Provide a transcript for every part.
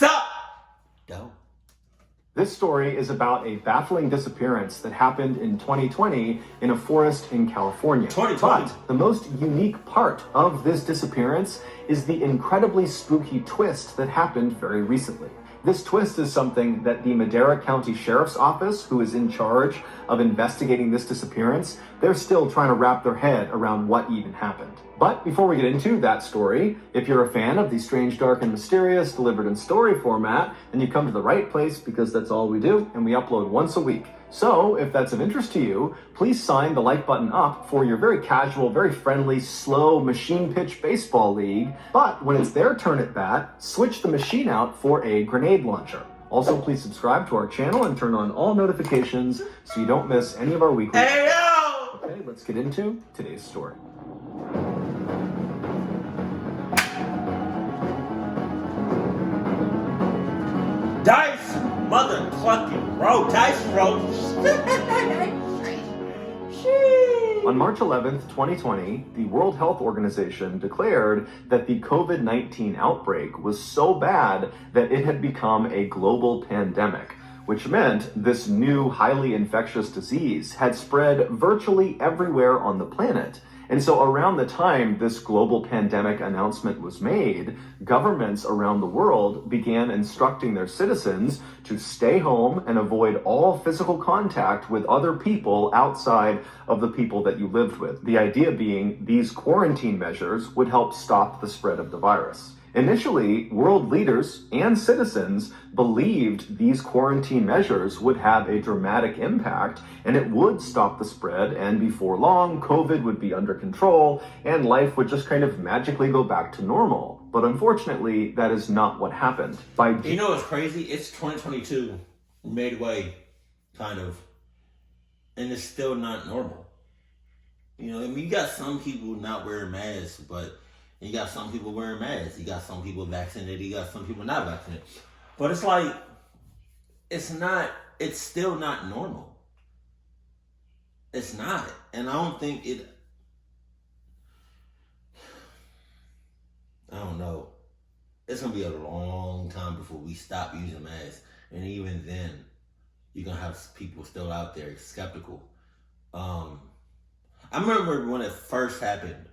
Stop! Don't. This story is about a baffling disappearance that happened in 2020 in a forest in California. 2020? But the most unique part of this disappearance is the incredibly spooky twist that happened very recently. This twist is something that the Madera County Sheriff's Office, who is in charge of investigating this disappearance, they're still trying to wrap their head around what even happened. But before we get into that story, if you're a fan of the strange, dark, and mysterious delivered in story format, then you come to the right place because that's all we do, and we upload once a week. So, if that's of interest to you, please sign the like button up for your very casual, very friendly, slow machine pitch baseball league. But when it's their turn at bat, switch the machine out for a grenade launcher. Also, please subscribe to our channel and turn on all notifications so you don't miss any of our weekly. Hey, yo! Okay, let's get into today's story. Dice mother clucking bro. Dice bro. On March 11th, 2020, the World Health Organization declared that the COVID-19 outbreak was so bad that it had become a global pandemic, which meant this new highly infectious disease had spread virtually everywhere on the planet. And so around the time this global pandemic announcement was made, governments around the world began instructing their citizens to stay home and avoid all physical contact with other people outside of the people that you lived with. The idea being these quarantine measures would help stop the spread of the virus. Initially, world leaders and citizens believed these quarantine measures would have a dramatic impact and it would stop the spread, and before long, COVID would be under control and life would just kind of magically go back to normal. But unfortunately, that is not what happened. You know what's crazy? It's 2022, midway, kind of, and it's still not normal. You know, I mean, you got some people not wearing masks, but you got some people wearing masks. You got some people vaccinated. You got some people not vaccinated. But it's like, it's still not normal. It's not. And I don't think I don't know. It's going to be a long time before we stop using masks. And even then, you're going to have people still out there skeptical. I remember when it first happened,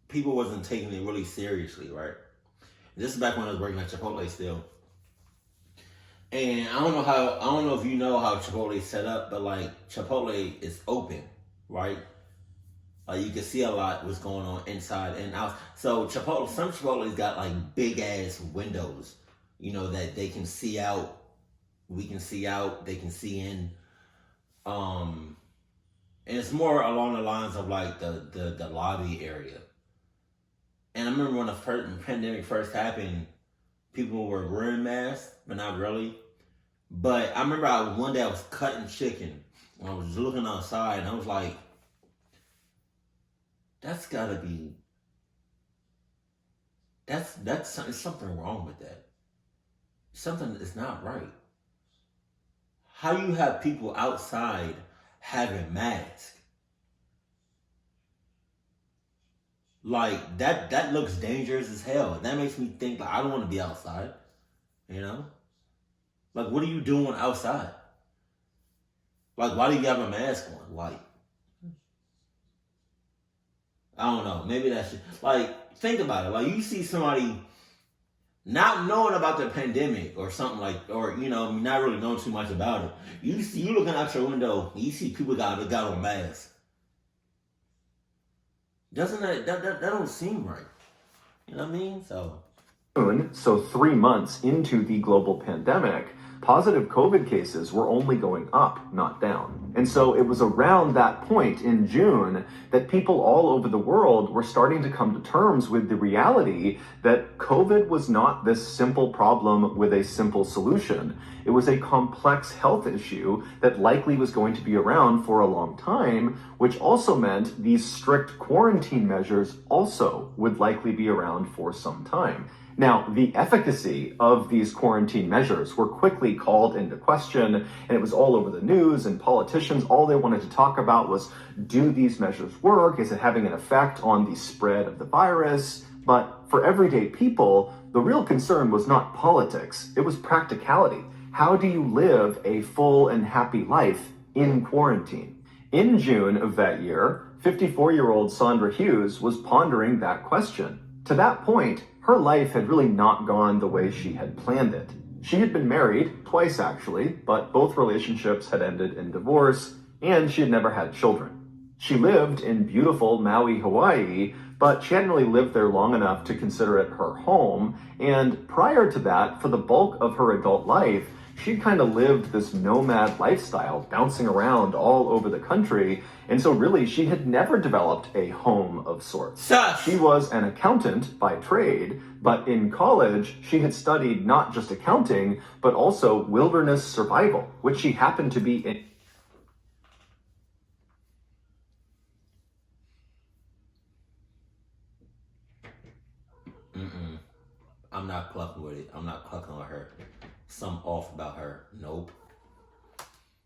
people wasn't taking it really seriously, right? This is back when I was working at Chipotle still. And I don't know if you know how Chipotle is set up, but like Chipotle is open, right? You can see a lot what's going on inside and out. So some Chipotle's got like big ass windows, you know, that they can see out. We can see out, they can see in. And it's more along the lines of like the lobby area. And I remember when the pandemic first happened, people were wearing masks, but not really. But I remember one day I was cutting chicken, and I was looking outside, and I was like, that's something wrong with that. Something is not right. How you have people outside having masks? Like, that looks dangerous as hell. That makes me think, like, I don't want to be outside, you know? Like, what are you doing outside? Like, why do you have a mask on? Like, I don't know. Maybe that's just, like, think about it. Like, you see somebody not knowing about the pandemic or something like, or, you know, not really knowing too much about it. You looking out your window, and you see people got on masks. Doesn't that don't seem right? You know what I mean? So 3 months into the global pandemic, positive COVID cases were only going up, not down. And so it was around that point in June that people all over the world were starting to come to terms with the reality that COVID was not this simple problem with a simple solution. It was a complex health issue that likely was going to be around for a long time, which also meant these strict quarantine measures also would likely be around for some time. Now, the efficacy of these quarantine measures were quickly called into question, and it was all over the news, and politicians, all they wanted to talk about was, do these measures work? Is it having an effect on the spread of the virus? But But for everyday people, the real concern was not politics, it was practicality. How do you live a full and happy life in quarantine? In June of that year, 54-year-old Sandra Hughes was pondering that question. To that point, her life had really not gone the way she had planned it. She had been married, twice actually, but both relationships had ended in divorce, and she had never had children. She lived in beautiful Maui, Hawaii, but she hadn't really lived there long enough to consider it her home, and prior to that, for the bulk of her adult life, she'd kind of lived this nomad lifestyle, bouncing around all over the country, and so really she had never developed a home of sorts. She was an accountant by trade, but in college she had studied not just accounting, but also wilderness survival, which she happened to be in. I'm not clucking with it. I'm not clucking with her. Something off about her. Nope.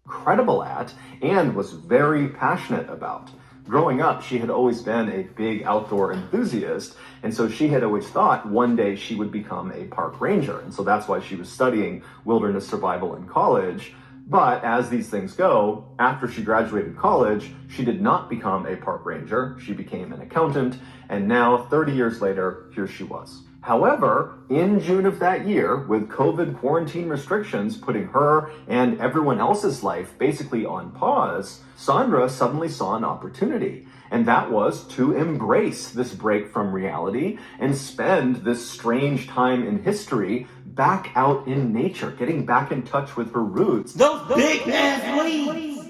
Incredible at and was very passionate about. Growing up, she had always been a big outdoor enthusiast, and so she had always thought one day she would become a park ranger, and so that's why she was studying wilderness survival in college. But as these things go, after she graduated college, she did not become a park ranger. She became an accountant, and now, 30 years later, here she was. However, in June of that year, with COVID quarantine restrictions putting her and everyone else's life basically on pause, Sandra suddenly saw an opportunity. And that was to embrace this break from reality and spend this strange time in history back out in nature, getting back in touch with her roots. Those big ass leaves!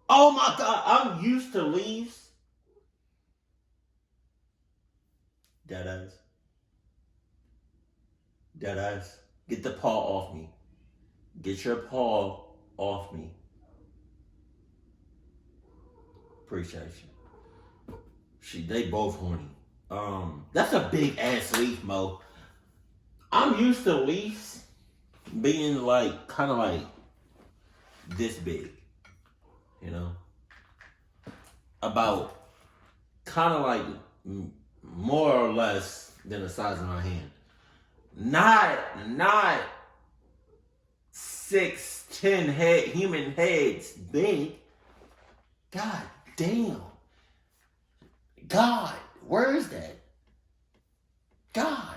Oh my God, I'm used to leaves. Dead eyes. Dead eyes. Get the paw off me. Get your paw off me. Appreciate you. They both horny. That's a big ass leaf, Mo. I'm used to leaves being like, kind of like this big, you know? About kind of like more or less than the size of my hand. Not 6'10" human heads big. God damn. God, where is that? God.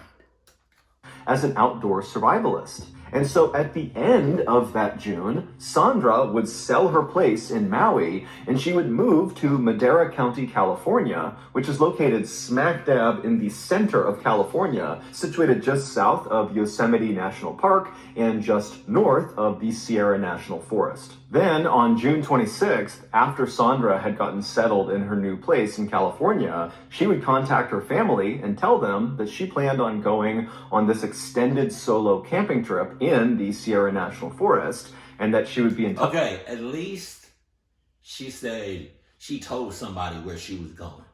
As an outdoor survivalist. And so at the end of that June, Sandra would sell her place in Maui and she would move to Madera County, California, which is located smack dab in the center of California, situated just south of Yosemite National Park and just north of the Sierra National Forest. Then on June 26th, after Sandra had gotten settled in her new place in California, she would contact her family and tell them that she planned on going on this extended solo camping trip in the Sierra National Forest and that she would be in touch. Okay, at least she said she told somebody where she was going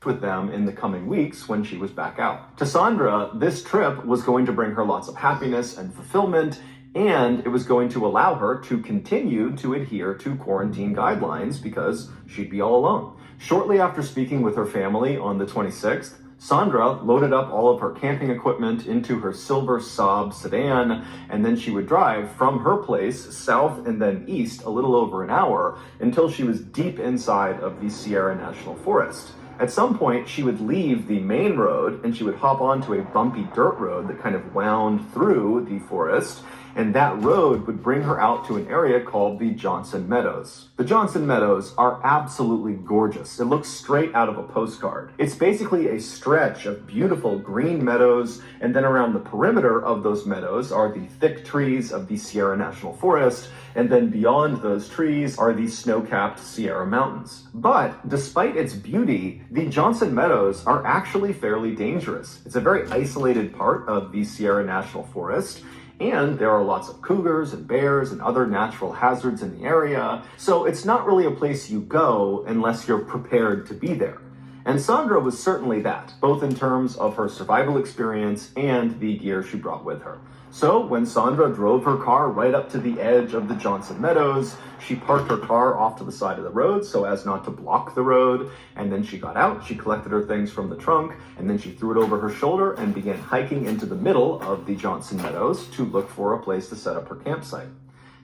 with them in the coming weeks when she was back out. To Sandra, this trip was going to bring her lots of happiness and fulfillment, and it was going to allow her to continue to adhere to quarantine guidelines because she'd be all alone. Shortly after speaking with her family on the 26th, Sandra loaded up all of her camping equipment into her silver Saab sedan, and then she would drive from her place south and then east a little over an hour until she was deep inside of the Sierra National Forest. At some point, she would leave the main road and she would hop onto a bumpy dirt road that kind of wound through the forest, and that road would bring her out to an area called the Johnson Meadows. The Johnson Meadows are absolutely gorgeous. It looks straight out of a postcard. It's basically a stretch of beautiful green meadows, and then around the perimeter of those meadows are the thick trees of the Sierra National Forest, and then beyond those trees are the snow-capped Sierra Mountains. But despite its beauty, the Johnson Meadows are actually fairly dangerous. It's a very isolated part of the Sierra National Forest, and there are lots of cougars and bears and other natural hazards in the area, so it's not really a place you go unless you're prepared to be there. And Sandra was certainly that, both in terms of her survival experience and the gear she brought with her. So when Sandra drove her car right up to the edge of the Johnson Meadows, she parked her car off to the side of the road so as not to block the road, and then she got out, she collected her things from the trunk, and then she threw it over her shoulder and began hiking into the middle of the Johnson Meadows to look for a place to set up her campsite.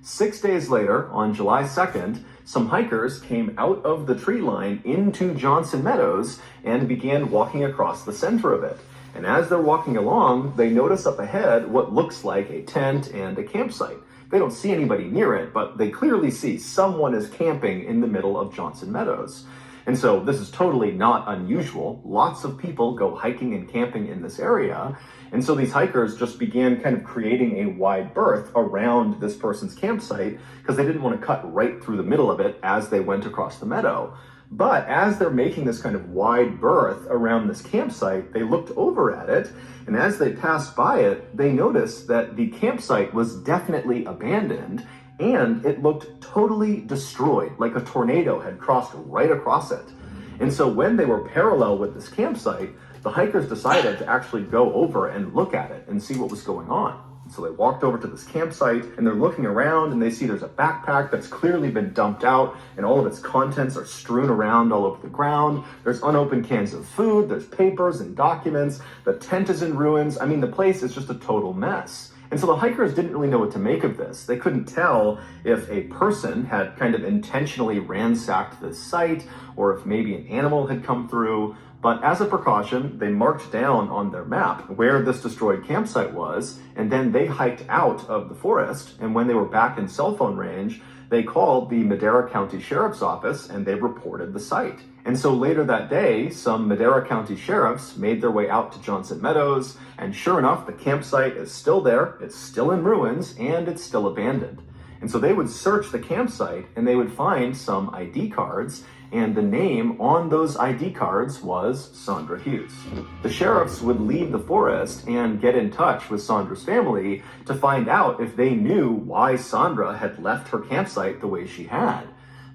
6 days later, on July 2nd, some hikers came out of the tree line into Johnson Meadows and began walking across the center of it. And as they're walking along, they notice up ahead what looks like a tent and a campsite. They don't see anybody near it, but they clearly see someone is camping in the middle of Johnson Meadows. And so this is totally not unusual. Lots of people go hiking and camping in this area. And so these hikers just began kind of creating a wide berth around this person's campsite because they didn't want to cut right through the middle of it as they went across the meadow. But as they're making this kind of wide berth around this campsite, they looked over at it, and as they passed by it, they noticed that the campsite was definitely abandoned, and it looked totally destroyed, like a tornado had crossed right across it. And so when they were parallel with this campsite, the hikers decided to actually go over and look at it and see what was going on. So they walked over to this campsite and they're looking around and they see there's a backpack that's clearly been dumped out and all of its contents are strewn around all over the ground. There's unopened cans of food, there's papers and documents, the tent is in ruins. I mean, the place is just a total mess. And so the hikers didn't really know what to make of this. They couldn't tell if a person had kind of intentionally ransacked this site or if maybe an animal had come through. But as a precaution, they marked down on their map where this destroyed campsite was, and then they hiked out of the forest. And when they were back in cell phone range, they called the Madera County Sheriff's Office and they reported the site. And so later that day, some Madera County sheriffs made their way out to Johnson Meadows, and sure enough, the campsite is still there, it's still in ruins, and it's still abandoned. And so they would search the campsite and they would find some ID cards, and the name on those ID cards was Sandra Hughes. The sheriffs would leave the forest and get in touch with Sandra's family to find out if they knew why Sandra had left her campsite the way she had.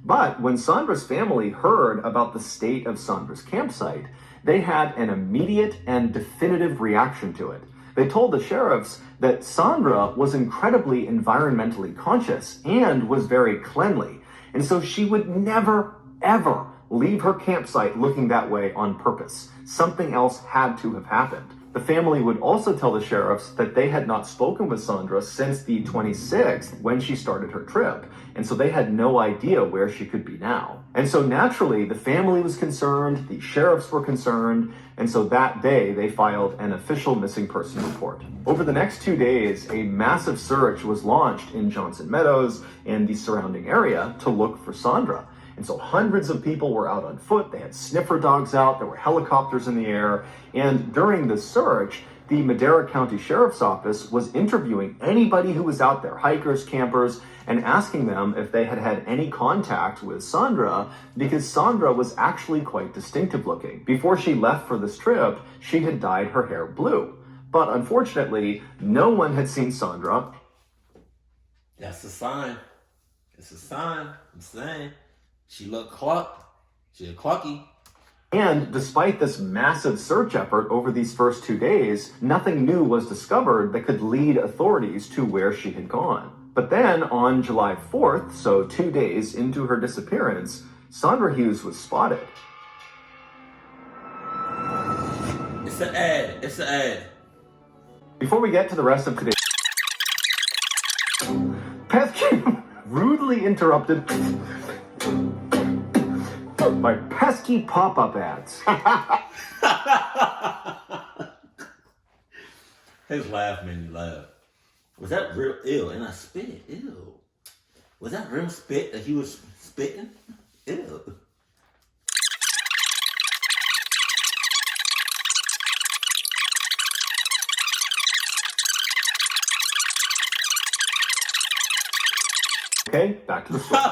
But when Sandra's family heard about the state of Sandra's campsite, they had an immediate and definitive reaction to it. They told the sheriffs that Sandra was incredibly environmentally conscious and was very cleanly, and so she would never ever leave her campsite looking that way on purpose. Something else had to have happened. The family would also tell the sheriffs that they had not spoken with Sandra since the 26th when she started her trip, and so they had no idea where she could be now. And so naturally, the family was concerned, the sheriffs were concerned, and so that day they filed an official missing person report. Over the next 2 days, a massive search was launched in Johnson Meadows and the surrounding area to look for Sandra. And so hundreds of people were out on foot, they had sniffer dogs out, there were helicopters in the air, and during the search, the Madera County Sheriff's Office was interviewing anybody who was out there, hikers, campers, and asking them if they had had any contact with Sandra, because Sandra was actually quite distinctive looking. Before she left for this trip, she had dyed her hair blue. But unfortunately, no one had seen Sandra. That's a sign. It's a sign. I'm saying. She looked clucked. She looked clucky. And despite this massive search effort over these first 2 days, nothing new was discovered that could lead authorities to where she had gone. But then on July 4th, so 2 days into her disappearance, Sandra Hughes was spotted. It's an ad. It's an ad. Before we get to the rest of today's pesky rudely interrupted by pesky pop-up ads. His laugh made me laugh. Was that real? Ew, and I spit it. Ew. Was that real spit that he was spitting? Ew. Okay, back to the story.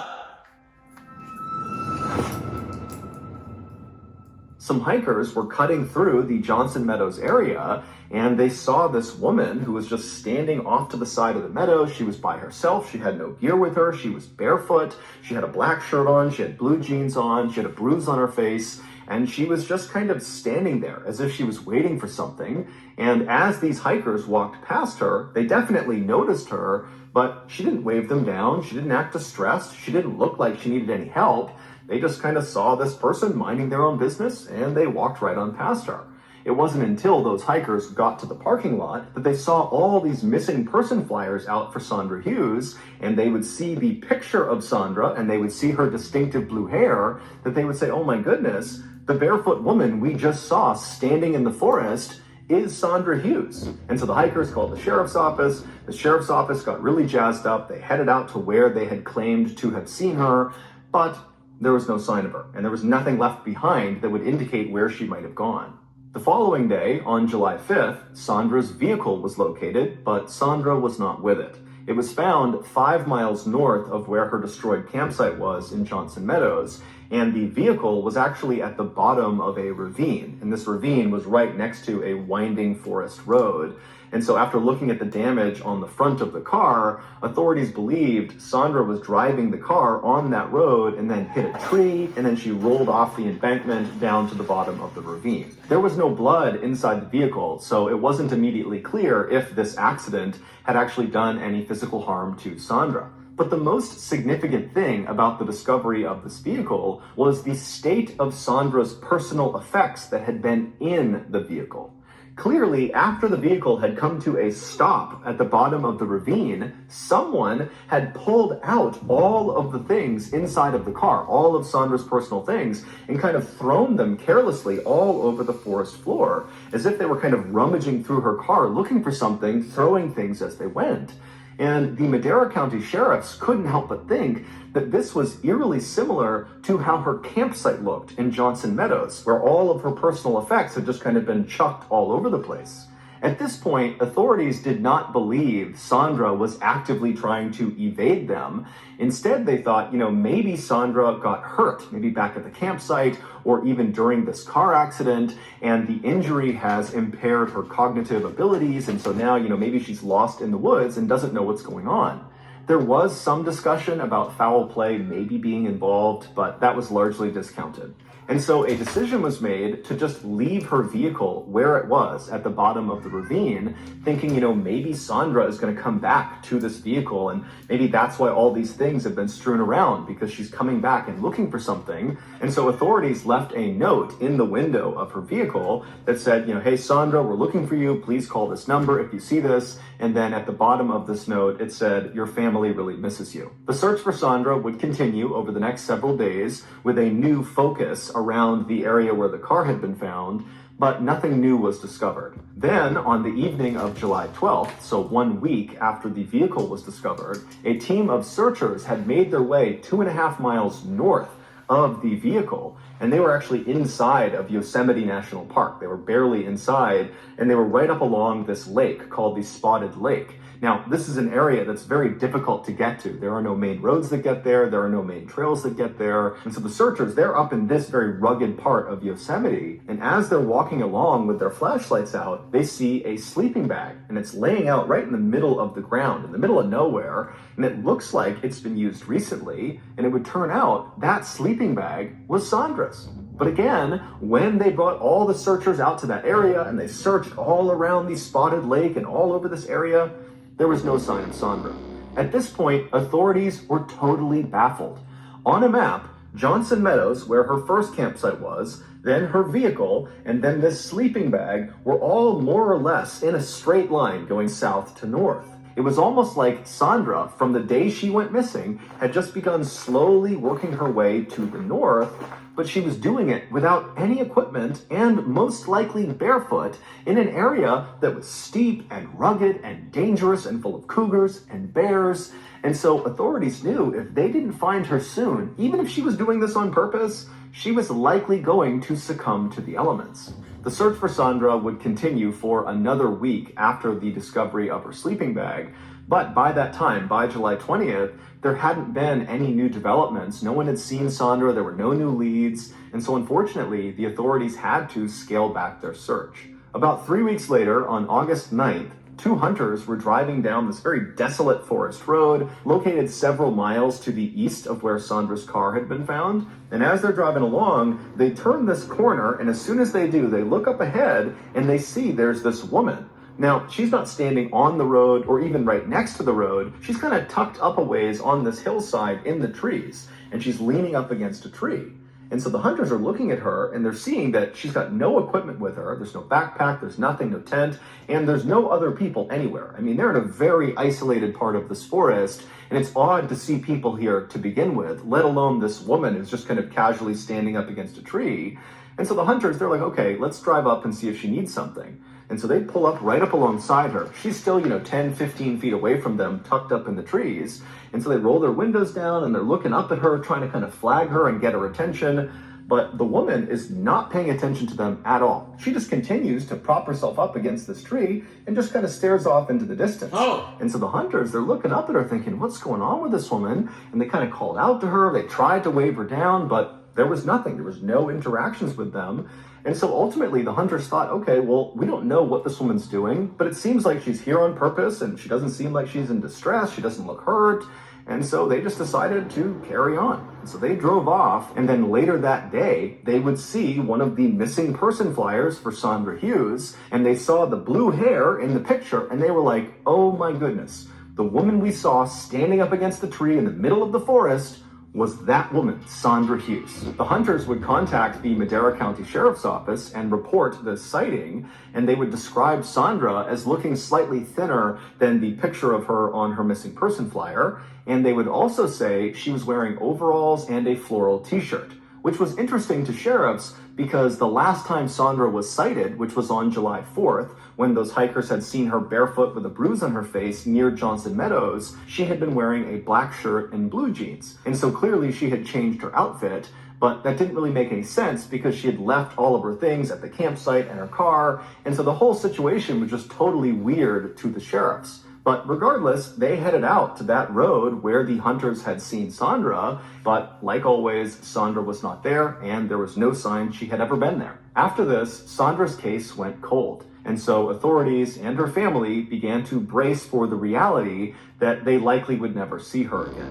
Some hikers were cutting through the Johnson Meadows area, and they saw this woman who was just standing off to the side of the meadow. She was by herself. She had no gear with her. She was barefoot. She had a black shirt on. She had blue jeans on. She had a bruise on her face. and she was just kind of standing there as if she was waiting for something. And as these hikers walked past her, they definitely noticed her, but she didn't wave them down. She didn't act distressed. She didn't look like she needed any help. They just kind of saw this person minding their own business, and they walked right on past her. It wasn't until those hikers got to the parking lot that they saw all these missing person flyers out for Sandra Hughes, and they would see the picture of Sandra and they would see her distinctive blue hair, that they would say, oh my goodness, the barefoot woman we just saw standing in the forest is Sandra Hughes. And so the hikers called the sheriff's office. The sheriff's office got really jazzed up. They headed out to where they had claimed to have seen her, but there was no sign of her, and there was nothing left behind that would indicate where she might have gone. The following day, on July 5th, Sandra's vehicle was located, but Sandra was not with it. It was found 5 miles north of where her destroyed campsite was in Johnson Meadows, and the vehicle was actually at the bottom of a ravine, and this ravine was right next to a winding forest road. And so after looking at the damage on the front of the car, authorities believed Sandra was driving the car on that road and then hit a tree, and then she rolled off the embankment down to the bottom of the ravine. There was no blood inside the vehicle, so it wasn't immediately clear if this accident had actually done any physical harm to Sandra. But the most significant thing about the discovery of this vehicle was the state of Sandra's personal effects that had been in the vehicle. Clearly, after the vehicle had come to a stop at the bottom of the ravine, someone had pulled out all of the things inside of the car, all of Sandra's personal things, and kind of thrown them carelessly all over the forest floor, as if they were kind of rummaging through her car looking for something, throwing things as they went. And the Madera County sheriffs couldn't help but think that this was eerily similar to how her campsite looked in Johnson Meadows, where all of her personal effects had just kind of been chucked all over the place. At this point, authorities did not believe Sandra was actively trying to evade them. Instead, they thought, maybe Sandra got hurt, maybe back at the campsite or even during this car accident, and the injury has impaired her cognitive abilities, and so now, maybe she's lost in the woods and doesn't know what's going on. There was some discussion about foul play maybe being involved, but that was largely discounted. And so a decision was made to just leave her vehicle where it was at the bottom of the ravine, thinking, maybe Sandra is going to come back to this vehicle, and maybe that's why all these things have been strewn around, because she's coming back and looking for something. And so authorities left a note in the window of her vehicle that said, hey, Sandra, we're looking for you. Please call this number if you see this. And then at the bottom of this note, it said, your family really misses you. The search for Sandra would continue over the next several days with a new focus around the area where the car had been found, but nothing new was discovered. Then, on the evening of July 12th, so 1 week after the vehicle was discovered, a team of searchers had made their way 2.5 miles north of the vehicle, and they were actually inside of Yosemite National Park. They were barely inside, and they were right up along this lake called the Spotted Lake. Now, this is an area that's very difficult to get to. There are no main roads that get there. There are no main trails that get there. And so the searchers, they're up in this very rugged part of Yosemite. And as they're walking along with their flashlights out, they see a sleeping bag. And it's laying out right in the middle of the ground, in the middle of nowhere. And it looks like it's been used recently. And it would turn out that sleeping bag was Sandra's. But again, when they brought all the searchers out to that area and they searched all around the Spotted Lake and all over this area, there was no sign of Sandra. At this point, authorities were totally baffled. On a map, Johnson Meadows, where her first campsite was, then her vehicle, and then this sleeping bag were all more or less in a straight line going south to north. It was almost like Sandra, from the day she went missing, had just begun slowly working her way to the north, but she was doing it without any equipment and most likely barefoot in an area that was steep and rugged and dangerous and full of cougars and bears. And so authorities knew if they didn't find her soon, even if she was doing this on purpose, she was likely going to succumb to the elements. The search for Sandra would continue for another week after the discovery of her sleeping bag, but by that time, by July 20th, there hadn't been any new developments. No one had seen Sandra, there were no new leads, and so unfortunately, the authorities had to scale back their search. About 3 weeks later, on August 9th, Two hunters were driving down this very desolate forest road, located several miles to the east of where Sandra's car had been found. And as they're driving along, they turn this corner, and as soon as they do, they look up ahead and they see there's this woman. Now, she's not standing on the road or even right next to the road. She's kind of tucked up a ways on this hillside in the trees, and she's leaning up against a tree. And so the hunters are looking at her, and they're seeing that she's got no equipment with her. There's no backpack, there's nothing, no tent, and there's no other people anywhere. I mean, they're in a very isolated part of this forest, and it's odd to see people here to begin with, let alone this woman who's just kind of casually standing up against a tree. And so the hunters, they're like, okay, let's drive up and see if she needs something. And so they pull up right up alongside her. She's still, 10, 15 feet away from them, tucked up in the trees. And so they roll their windows down and they're looking up at her, trying to kind of flag her and get her attention. But the woman is not paying attention to them at all. She just continues to prop herself up against this tree and just kind of stares off into the distance. Oh. And so the hunters, they're looking up at her thinking, what's going on with this woman? And they kind of called out to her. They tried to wave her down, but there was nothing. There was no interactions with them. And so ultimately the hunters thought, okay, well, we don't know what this woman's doing, but it seems like she's here on purpose and she doesn't seem like she's in distress. She doesn't look hurt. And so they just decided to carry on. And so they drove off, and then later that day, they would see one of the missing person flyers for Sandra Hughes, and they saw the blue hair in the picture, and they were like, oh my goodness, the woman we saw standing up against the tree in the middle of the forest was that woman, Sandra Hughes. The hunters would contact the Madera County Sheriff's Office and report the sighting, and they would describe Sandra as looking slightly thinner than the picture of her on her missing person flyer, and they would also say she was wearing overalls and a floral t-shirt, which was interesting to sheriffs because the last time Sandra was sighted, which was on July 4th, when those hikers had seen her barefoot with a bruise on her face near Johnson Meadows, she had been wearing a black shirt and blue jeans. And so clearly she had changed her outfit, but that didn't really make any sense because she had left all of her things at the campsite and her car, and so the whole situation was just totally weird to the sheriffs. But regardless, they headed out to that road where the hunters had seen Sandra, but like always, Sandra was not there, and there was no sign she had ever been there. After this, Sandra's case went cold, and so authorities and her family began to brace for the reality that they likely would never see her again.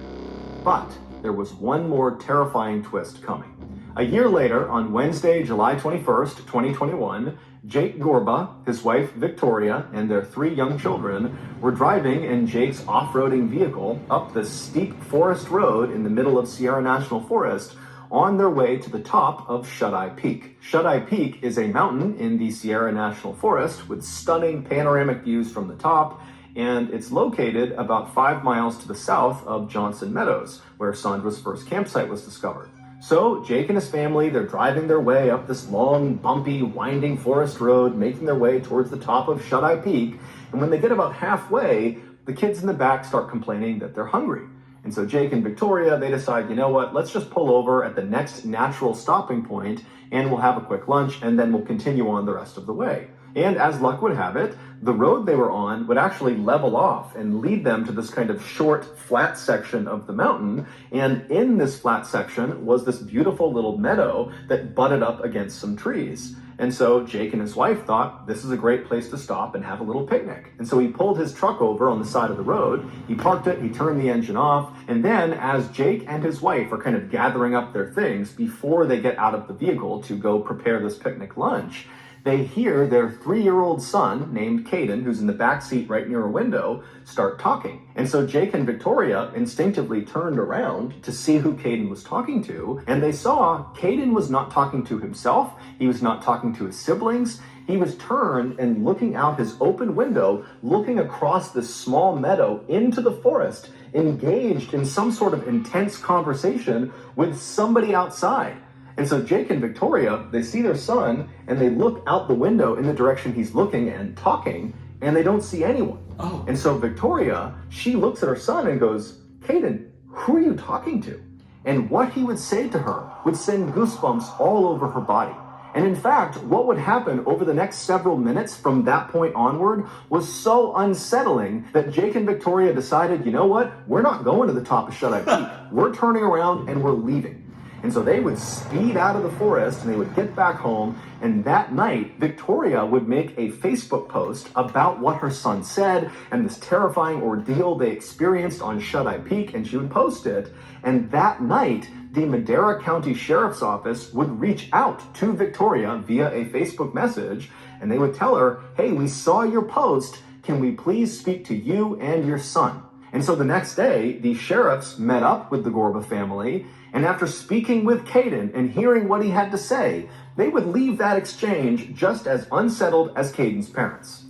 But there was one more terrifying twist coming. A year later, on Wednesday, July 21st, 2021, Jake Gorba, his wife Victoria, and their 3 young children were driving in Jake's off-roading vehicle up the steep forest road in the middle of Sierra National Forest on their way to the top of Shut-Eye Peak. Shut-Eye Peak is a mountain in the Sierra National Forest with stunning panoramic views from the top, and it's located about 5 miles to the south of Johnson Meadows, where Sandra's first campsite was discovered. So Jake and his family, they're driving their way up this long, bumpy, winding forest road, making their way towards the top of Shut-Eye Peak. And when they get about halfway, the kids in the back start complaining that they're hungry. And so Jake and Victoria, they decide, you know what, let's just pull over at the next natural stopping point and we'll have a quick lunch and then we'll continue on the rest of the way. And as luck would have it, the road they were on would actually level off and lead them to this kind of short, flat section of the mountain. And in this flat section was this beautiful little meadow that butted up against some trees. And so Jake and his wife thought this is a great place to stop and have a little picnic. And so he pulled his truck over on the side of the road, he parked it, he turned the engine off, and then as Jake and his wife are kind of gathering up their things before they get out of the vehicle to go prepare this picnic lunch, they hear their 3-year-old son, named Caden, who's in the back seat right near a window, start talking. And so Jake and Victoria instinctively turned around to see who Caden was talking to, and they saw Caden was not talking to himself, he was not talking to his siblings, he was turned and looking out his open window, looking across this small meadow into the forest, engaged in some sort of intense conversation with somebody outside. And so Jake and Victoria, they see their son and they look out the window in the direction he's looking and talking, and they don't see anyone. Oh. And so Victoria, she looks at her son and goes, Caden, who are you talking to? And what he would say to her would send goosebumps all over her body. And in fact, what would happen over the next several minutes from that point onward was so unsettling that Jake and Victoria decided, you know what? We're not going to the top of Shut-Eye Peak. We're turning around and we're leaving. And so they would speed out of the forest and they would get back home. And that night, Victoria would make a Facebook post about what her son said and this terrifying ordeal they experienced on Shut-Eye Peak, and she would post it. And that night, the Madera County Sheriff's Office would reach out to Victoria via a Facebook message, and they would tell her, hey, we saw your post. Can we please speak to you and your son? And so the next day, the sheriffs met up with the Gorba family, and after speaking with Caden and hearing what he had to say, they would leave that exchange just as unsettled as Caden's parents.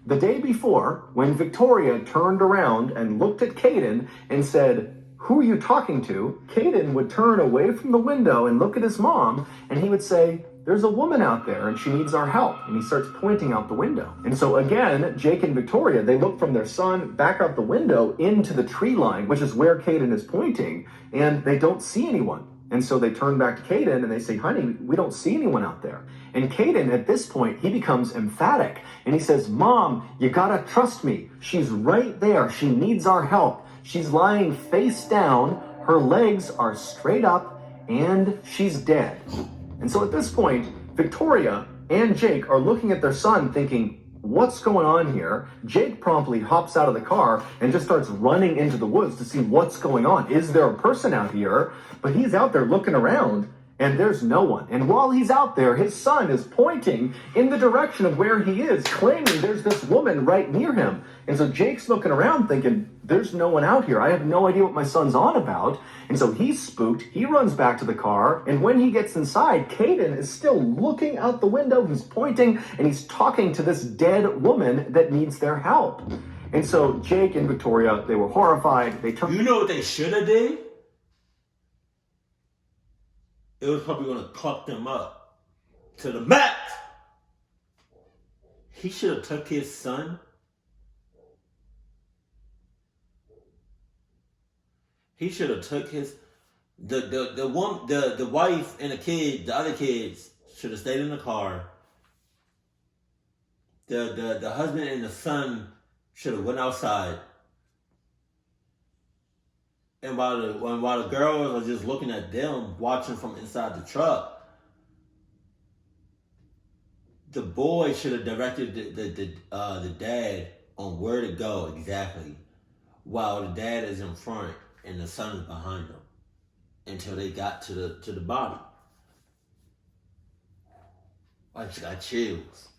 The day before, when Victoria turned around and looked at Caden and said, who are you talking to? Caden would turn away from the window and look at his mom, and he would say, there's a woman out there and she needs our help. And he starts pointing out the window. And so again, Jake and Victoria, they look from their son back out the window into the tree line, which is where Caden is pointing, and they don't see anyone. And so they turn back to Caden and they say, honey, we don't see anyone out there. And Caden, at this point, he becomes emphatic. And he says, Mom, you gotta trust me. She's right there. She needs our help. She's lying face down. Her legs are straight up and she's dead. And so at this point, Victoria and Jake are looking at their son thinking, what's going on here? Jake promptly hops out of the car and just starts running into the woods to see what's going on. Is there a person out here? But he's out there looking around and there's no one. And while he's out there, his son is pointing in the direction of where he is, claiming there's this woman right near him. And so Jake's looking around thinking, there's no one out here. I have no idea what my son's on about. And so he's spooked. He runs back to the car. And when he gets inside, Caden is still looking out the window. He's pointing and he's talking to this dead woman that needs their help. And so Jake and Victoria, they were horrified. They turned. You know what they should have did? It was probably going to cluck them up to the max. He should have took his son. He should have took his the wife and the kid, the other kids should have stayed in the car. The husband and the son should have went outside. And while the girls are just looking at them, watching from inside the truck, the boy should have directed the dad on where to go exactly, while the dad is in front and the son is behind them, until they got to the body. I just got chills.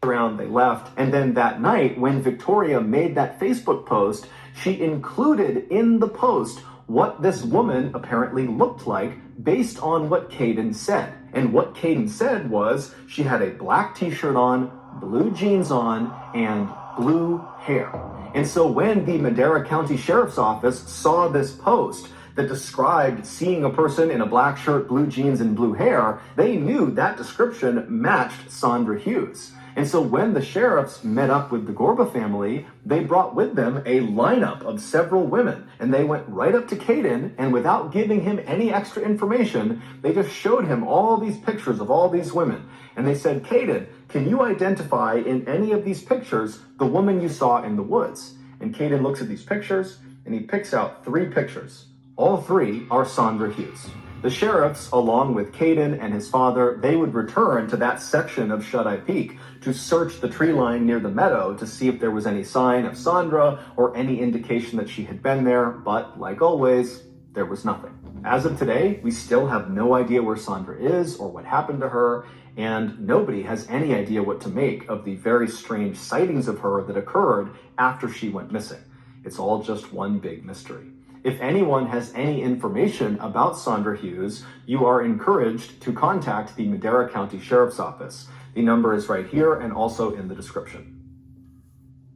Around, they left. And then that night, when Victoria made that Facebook post, she included in the post what this woman apparently looked like based on what Caden said. And what Caden said was she had a black t-shirt on, blue jeans on, and blue hair. And so when the Madera County Sheriff's Office saw this post that described seeing a person in a black shirt, blue jeans, and blue hair, they knew that description matched Sandra Hughes. And so when the sheriffs met up with the Gorba family, they brought with them a lineup of several women. And they went right up to Caden, and without giving him any extra information, they just showed him all these pictures of all these women. And they said, Caden, can you identify in any of these pictures the woman you saw in the woods? And Caden looks at these pictures, and he picks out 3 pictures. All 3 are Sandra Hughes. The sheriffs, along with Caden and his father, they would return to that section of Shut-Eye Peak to search the tree line near the meadow to see if there was any sign of Sandra or any indication that she had been there, but like always, there was nothing. As of today, we still have no idea where Sandra is or what happened to her, and nobody has any idea what to make of the very strange sightings of her that occurred after she went missing. It's all just one big mystery. If anyone has any information about Sandra Hughes, you are encouraged to contact the Madera County Sheriff's Office. The number is right here and also in the description.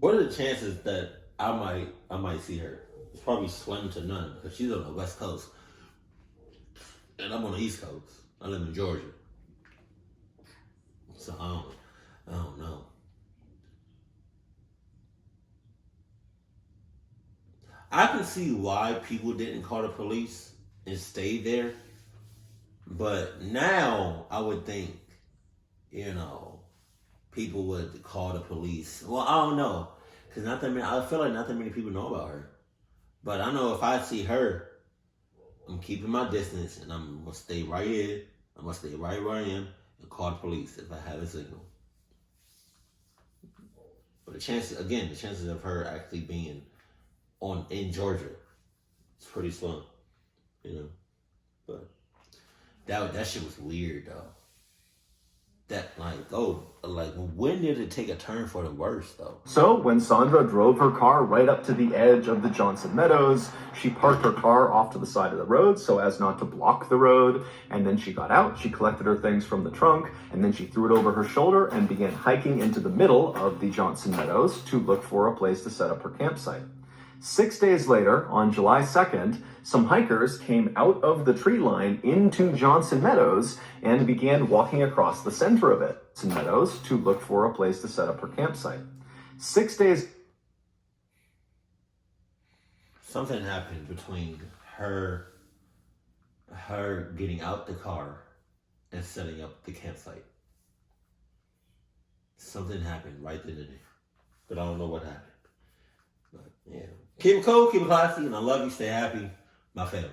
What are the chances that I might see her? It's probably slim to none, because she's on the West Coast. And I'm on the East Coast. I live in Georgia. So I don't know. I can see why people didn't call the police and stay there. But now I would think, people would call the police. Well, I don't know. Because I feel like not that many people know about her. But I know if I see her, I'm keeping my distance, and I'm gonna stay right here. I'm gonna stay right where I am and call the police if I have a signal. But the chances of her actually being in Georgia, it's pretty slim, you know. But that shit was weird though. When did it take a turn for the worse though? So when Sandra drove her car right up to the edge of the Johnson Meadows, she parked her car off to the side of the road so as not to block the road. And then she got out, she collected her things from the trunk, and then she threw it over her shoulder and began hiking into the middle of the Johnson Meadows to look for a place to set up her campsite. 6 days later, on July 2nd, some hikers came out of the tree line into Johnson Meadows and began walking across the center of it, Johnson Meadows, to look for a place to set up her campsite. 6 days. Something happened between her getting out the car and setting up the campsite. Something happened right then and there, but I don't know what happened. But yeah, keep it cool, keep it classy, and I love you. Stay happy, my family.